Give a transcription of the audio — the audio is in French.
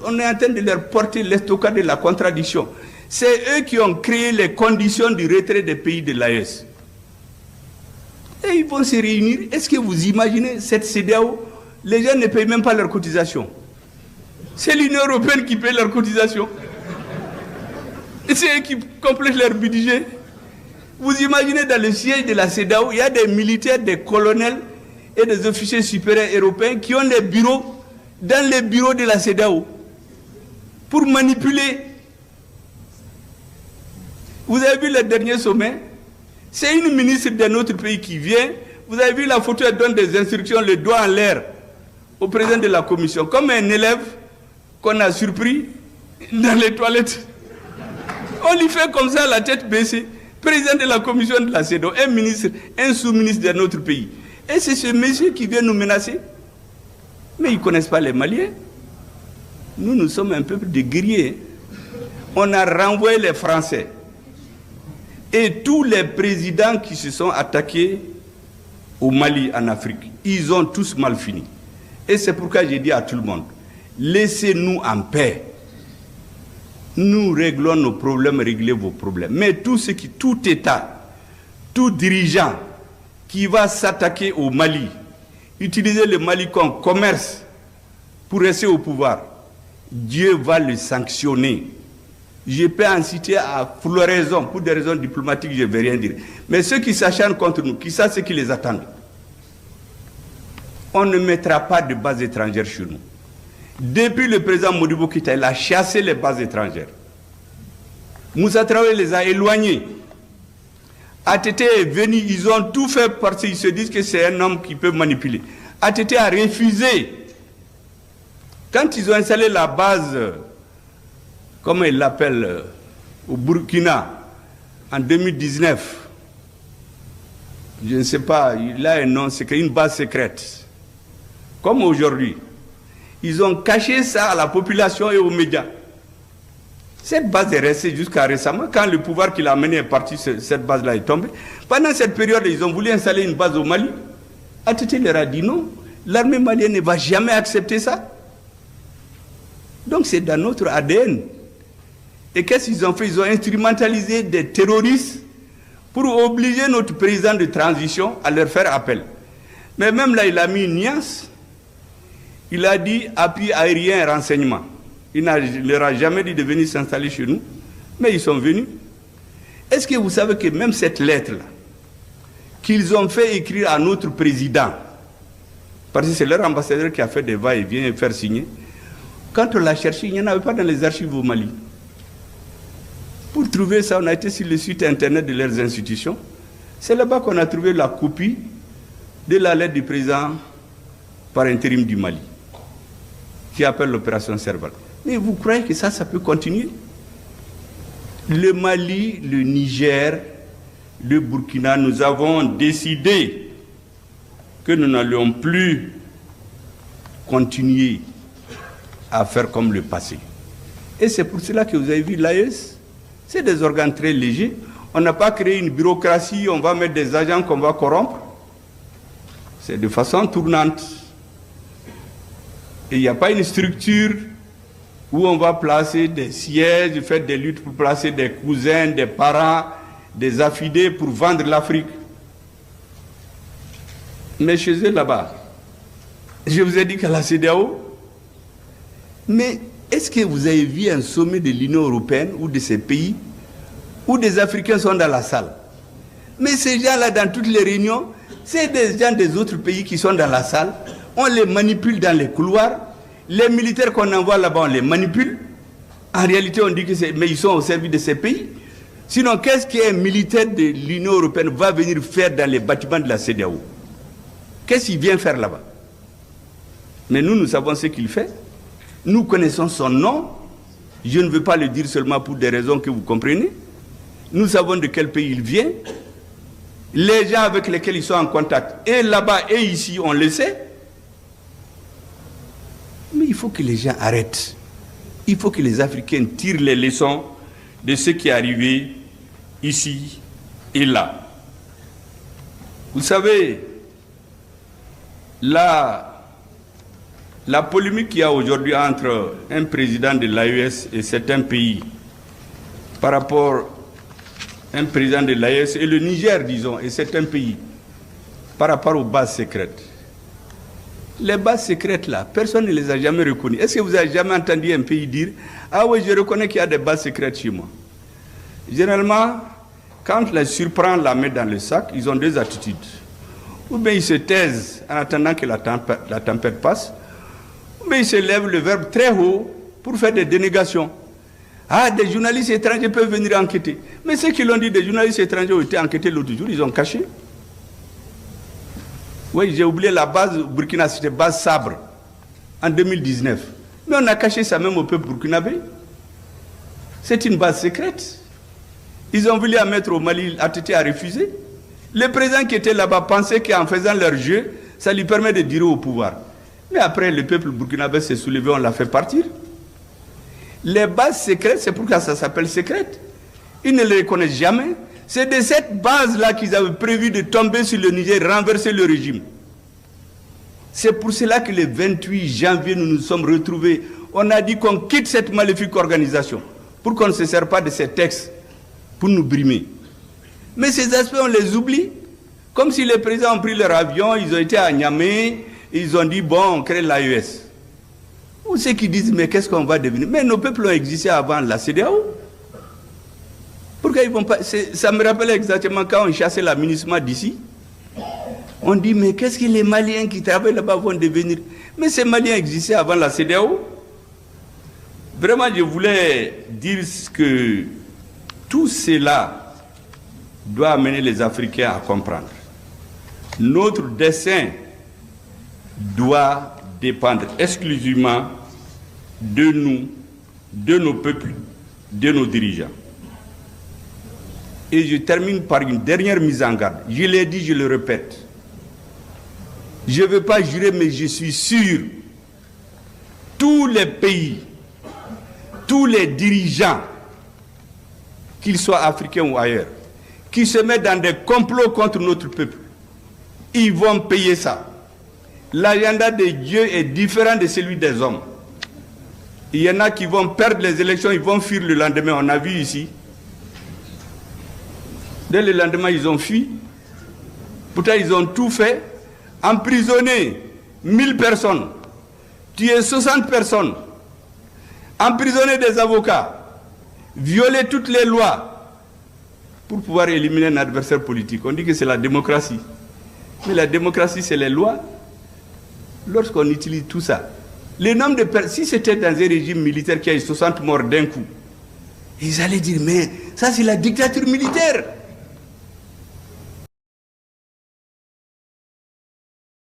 On est en train de leur porter l'estocade de la contradiction. C'est eux qui ont créé les conditions du retrait des pays de l'AES. Et ils vont se réunir. Est-ce que vous imaginez cette CEDEAO? Les gens ne payent même pas leurs cotisations. C'est l'Union européenne qui paye leurs cotisations. Et c'est eux qui complètent leur budget. Vous imaginez dans le siège de la CEDEAO, il y a des militaires, des colonels et des officiers supérieurs européens qui ont des bureaux dans les bureaux de la CEDEAO pour manipuler. Vous avez vu le dernier sommet? C'est une ministre d'un autre pays qui vient. Vous avez vu la photo, elle donne des instructions, le doigt en l'air au président de la commission, comme un élève qu'on a surpris dans les toilettes. On lui fait comme ça, la tête baissée. Président de la commission de la CEDEAO, un ministre, un sous-ministre d'un autre pays. Et c'est ce monsieur qui vient nous menacer. Mais ils ne connaissent pas les Maliens. Nous sommes un peuple de guerriers. On a renvoyé les Français. Et tous les présidents qui se sont attaqués au Mali, en Afrique, ils ont tous mal fini. Et c'est pourquoi j'ai dit à tout le monde, laissez-nous en paix. Nous réglons nos problèmes, réglez vos problèmes. Mais tout État, tout dirigeant qui va s'attaquer au Mali, utiliser le Mali comme commerce pour rester au pouvoir, Dieu va le sanctionner. Je peux en citer à floraison, pour des raisons diplomatiques, je ne vais rien dire. Mais ceux qui s'acharnent contre nous, qui savent ce qui les attend, on ne mettra pas de bases étrangères chez nous. Depuis le président Modibo Keïta, il a chassé les bases étrangères. Moussa Traoré les a éloignés. ATT est venu, ils ont tout fait parce qu'ils se disent que c'est un homme qui peut manipuler. ATT a refusé. Quand ils ont installé la base, comment ils l'appellent, au Burkina, en 2019, je ne sais pas, il a un nom, c'est une base secrète. Comme aujourd'hui. Ils ont caché ça à la population et aux médias. Cette base est restée jusqu'à récemment. Quand le pouvoir qui l'a amené est parti, cette base-là est tombée. Pendant cette période, ils ont voulu installer une base au Mali. ATT leur a dit non. L'armée malienne ne va jamais accepter ça. Donc c'est dans notre ADN. Et qu'est-ce qu'ils ont fait? Ils ont instrumentalisé des terroristes pour obliger notre président de transition à leur faire appel. Mais même là, il a mis une nuance. Il a dit appui aérien et renseignement. Il ne leur a jamais dit de venir s'installer chez nous, mais ils sont venus. Est-ce que vous savez que même cette lettre-là, qu'ils ont fait écrire à notre président, parce que c'est leur ambassadeur qui a fait des va-et-vient et faire signer, quand on l'a cherché, il n'y en avait pas dans les archives au Mali. Pour trouver ça, on a été sur le site internet de leurs institutions. C'est là-bas qu'on a trouvé la copie de la lettre du président par intérim du Mali, qui appelle l'opération Serval. Mais vous croyez que ça peut continuer? Le Mali, le Niger, le Burkina, nous avons décidé que nous n'allions plus continuer à faire comme le passé. Et c'est pour cela que vous avez vu l'AES, c'est des organes très légers. On n'a pas créé une bureaucratie, on va mettre des agents qu'on va corrompre. C'est de façon tournante. Et il n'y a pas une structure où on va placer des sièges, faire des luttes pour placer des cousins, des parents, des affidés pour vendre l'Afrique. Mais chez eux là-bas, je vous ai dit qu'à la CEDEAO, mais est-ce que vous avez vu un sommet de l'Union européenne ou de ces pays où des Africains sont dans la salle? Mais ces gens-là, dans toutes les réunions, c'est des gens des autres pays qui sont dans la salle. On les manipule dans les couloirs. Les militaires qu'on envoie là-bas, on les manipule. En réalité, on dit que c'est... Mais ils sont au service de ces pays. Sinon, qu'est-ce qu'un militaire de l'Union européenne va venir faire dans les bâtiments de la CEDEAO? Qu'est-ce qu'il vient faire là-bas? Mais nous savons ce qu'il fait. Nous connaissons son nom. Je ne veux pas le dire seulement pour des raisons que vous comprenez. Nous savons de quel pays il vient. Les gens avec lesquels ils sont en contact, et là-bas et ici, on le sait. Mais il faut que les gens arrêtent. Il faut que les Africains tirent les leçons de ce qui est arrivé ici et là. Vous savez, là, la polémique qu'il y a aujourd'hui entre un président de l'AES et certains pays par rapport à un président de l'AES et le Niger, disons, et certains pays par rapport aux bases secrètes. Les bases secrètes là, personne ne les a jamais reconnues. Est-ce que vous avez jamais entendu un pays dire « Ah oui, je reconnais qu'il y a des bases secrètes chez moi ». Généralement, quand les surprend la main dans le sac, ils ont deux attitudes. Ou bien ils se taisent en attendant que la tempête passe, ou bien ils se lèvent le verbe très haut pour faire des dénégations. Ah, des journalistes étrangers peuvent venir enquêter. Mais ceux qui l'ont dit, des journalistes étrangers ont été enquêtés l'autre jour, ils ont caché. Oui, j'ai oublié la base Burkina, c'était base Sabre, en 2019. Mais on a caché ça même au peuple burkinabé. C'est une base secrète. Ils ont voulu la mettre au Mali, ATT a refusé. Le président qui était là-bas pensait qu'en faisant leur jeu, ça lui permet de durer au pouvoir. Mais après, le peuple burkinabé s'est soulevé, on l'a fait partir. Les bases secrètes, c'est pourquoi ça s'appelle secrète. Ils ne les reconnaissent jamais. C'est de cette base-là qu'ils avaient prévu de tomber sur le Niger, renverser le régime. C'est pour cela que le 28 janvier, nous nous sommes retrouvés. On a dit qu'on quitte cette maléfique organisation pour qu'on ne se serve pas de ces textes pour nous brimer. Mais ces aspects, on les oublie. Comme si les présidents ont pris leur avion, ils ont été à Niamey, ils ont dit, bon, on crée l'AES. Ou ceux qui disent, mais qu'est-ce qu'on va devenir? Mais nos peuples ont existé avant la CEDEAO. Pourquoi ils vont pas... Ça me rappelle exactement quand on chassait la MINUSMA d'ici. On dit, mais qu'est-ce que les Maliens qui travaillent là-bas vont devenir? Mais ces Maliens existaient avant la CEDEAO. Vraiment, je voulais dire que tout cela doit amener les Africains à comprendre. Notre dessein doit dépendre exclusivement de nous, de nos peuples, de nos dirigeants. Et je termine par une dernière mise en garde. Je l'ai dit, je le répète. Je ne veux pas jurer, mais je suis sûr. Tous les pays, tous les dirigeants, qu'ils soient africains ou ailleurs, qui se mettent dans des complots contre notre peuple, ils vont payer ça. L'agenda de Dieu est différent de celui des hommes. Il y en a qui vont perdre les élections, ils vont fuir le lendemain. On a vu ici. Dès le lendemain, ils ont fui. Pourtant, ils ont tout fait. Emprisonner 1000 personnes, tuer 60 personnes, emprisonner des avocats, violer toutes les lois pour pouvoir éliminer un adversaire politique. On dit que c'est la démocratie. Mais la démocratie, c'est les lois. Lorsqu'on utilise tout ça, le nombre de personnes, si c'était dans un régime militaire qui a eu 60 morts d'un coup, ils allaient dire, mais ça c'est la dictature militaire.